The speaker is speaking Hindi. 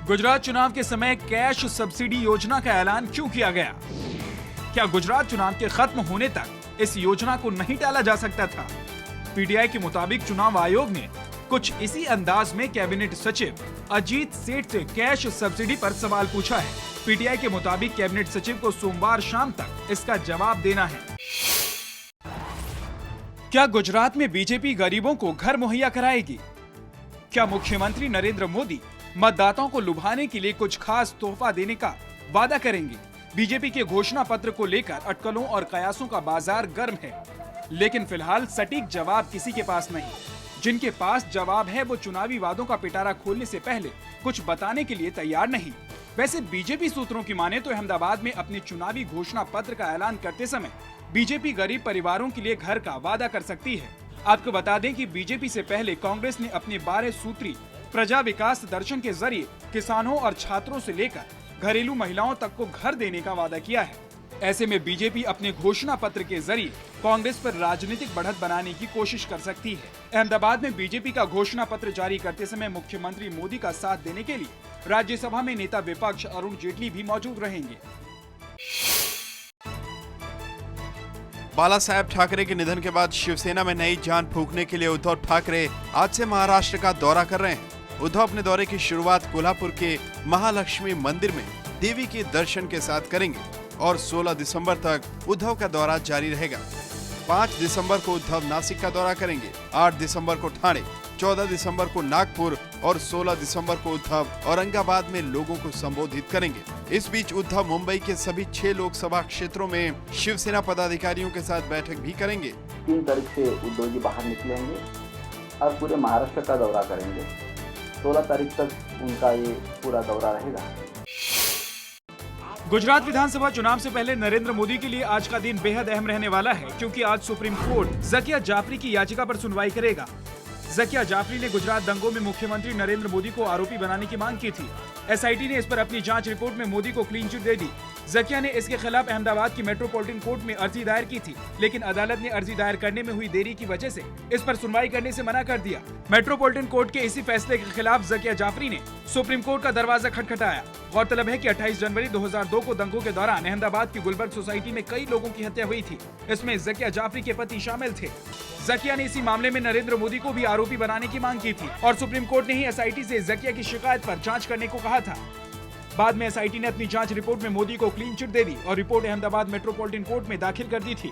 गुजरात चुनाव के समय कैश सब्सिडी योजना का ऐलान क्यों किया गया? क्या गुजरात चुनाव के खत्म होने तक इस योजना को नहीं टाला जा सकता था? पीटीआई के मुताबिक चुनाव आयोग ने कुछ इसी अंदाज में कैबिनेट सचिव अजीत सेठ से कैश सब्सिडी पर सवाल पूछा है। पीटीआई के मुताबिक कैबिनेट सचिव को सोमवार शाम तक इसका जवाब देना है। क्या गुजरात में बीजेपी गरीबों को घर मुहैया कराएगी? क्या मुख्यमंत्री नरेंद्र मोदी मतदाताओं को लुभाने के लिए कुछ खास तोहफा देने का वादा करेंगे? बीजेपी के घोषणा पत्र को लेकर अटकलों और कयासों का बाजार गर्म है, लेकिन फिलहाल सटीक जवाब किसी के पास नहीं। जिनके पास जवाब है वो चुनावी वादों का पिटारा खोलने से पहले कुछ बताने के लिए तैयार नहीं। वैसे बीजेपी सूत्रों की माने तो अहमदाबाद में अपने चुनावी घोषणा पत्र का ऐलान करते समय बीजेपी गरीब परिवारों के लिए घर का वादा कर सकती है। आपको बता दें कि बीजेपी से पहले कांग्रेस ने अपने 12 सूत्री प्रजा विकास दर्शन के जरिए किसानों और छात्रों से लेकर घरेलू महिलाओं तक को घर देने का वादा किया है। ऐसे में बीजेपी अपने घोषणा पत्र के जरिए कांग्रेस पर राजनीतिक बढ़त बनाने की कोशिश कर सकती है। अहमदाबाद में बीजेपी का घोषणा पत्र जारी करते समय मुख्यमंत्री मोदी का साथ देने के लिए राज्यसभा में नेता विपक्ष अरुण जेटली भी मौजूद रहेंगे। बाला साहेब ठाकरे के निधन के बाद शिवसेना में नई जान फूंकने के लिए उद्धव ठाकरे आज से महाराष्ट्र का दौरा कर रहे हैं। उद्धव अपने दौरे की शुरुआत कोल्हापुर के महालक्ष्मी मंदिर में देवी के दर्शन के साथ करेंगे और 16 दिसंबर तक उद्धव का दौरा जारी रहेगा। 5 दिसंबर को उद्धव नासिक का दौरा करेंगे, 8 दिसंबर को ठाणे, 14 दिसंबर को नागपुर और 16 दिसंबर को उद्धव औरंगाबाद में लोगों को संबोधित करेंगे। इस बीच उद्धव मुंबई के सभी 6 लोकसभा क्षेत्रों में शिवसेना पदाधिकारियों के साथ बैठक भी करेंगे। 3 तारीख से उद्धव जी बाहर निकलेंगे और पूरे महाराष्ट्र का दौरा करेंगे। 16 तारीख तक उनका ये पूरा दौरा रहेगा। गुजरात विधानसभा चुनाव से पहले नरेंद्र मोदी के लिए आज का दिन बेहद अहम रहने वाला है, क्योंकि आज सुप्रीम कोर्ट ज़किया जाफरी की याचिका पर सुनवाई करेगा। ज़किया जाफरी ने गुजरात दंगों में मुख्यमंत्री नरेंद्र मोदी को आरोपी बनाने की मांग की थी। एसआईटी ने इस पर अपनी जांच रिपोर्ट में मोदी को क्लीन चिट दे दी। ज़किया ने इसके खिलाफ अहमदाबाद की मेट्रोपॉलिटन कोर्ट में अर्जी दायर की थी, लेकिन अदालत ने अर्जी दायर करने में हुई देरी की वजह से इस पर सुनवाई करने से मना कर दिया। मेट्रोपॉलिटन कोर्ट के इसी फैसले के खिलाफ ज़किया जाफरी ने सुप्रीम कोर्ट का दरवाजा खटखटाया। गौरतलब है कि 28 जनवरी 2002 को दंगों के दौरान अहमदाबाद की गुलबर्ग सोसाइटी में कई लोगों की हत्या हुई थी। इसमें ज़किया जाफरी के पति शामिल थे। ज़किया ने इसी मामले में नरेंद्र मोदी को भी आरोपी बनाने की मांग की थी और सुप्रीम कोर्ट ने ही एसआईटी से ज़किया की शिकायत पर जांच करने को कहा था। बाद में एसआईटी ने अपनी जांच रिपोर्ट में मोदी को क्लीन चिट दे दी और रिपोर्ट अहमदाबाद मेट्रोपॉलिटन कोर्ट में दाखिल कर दी थी।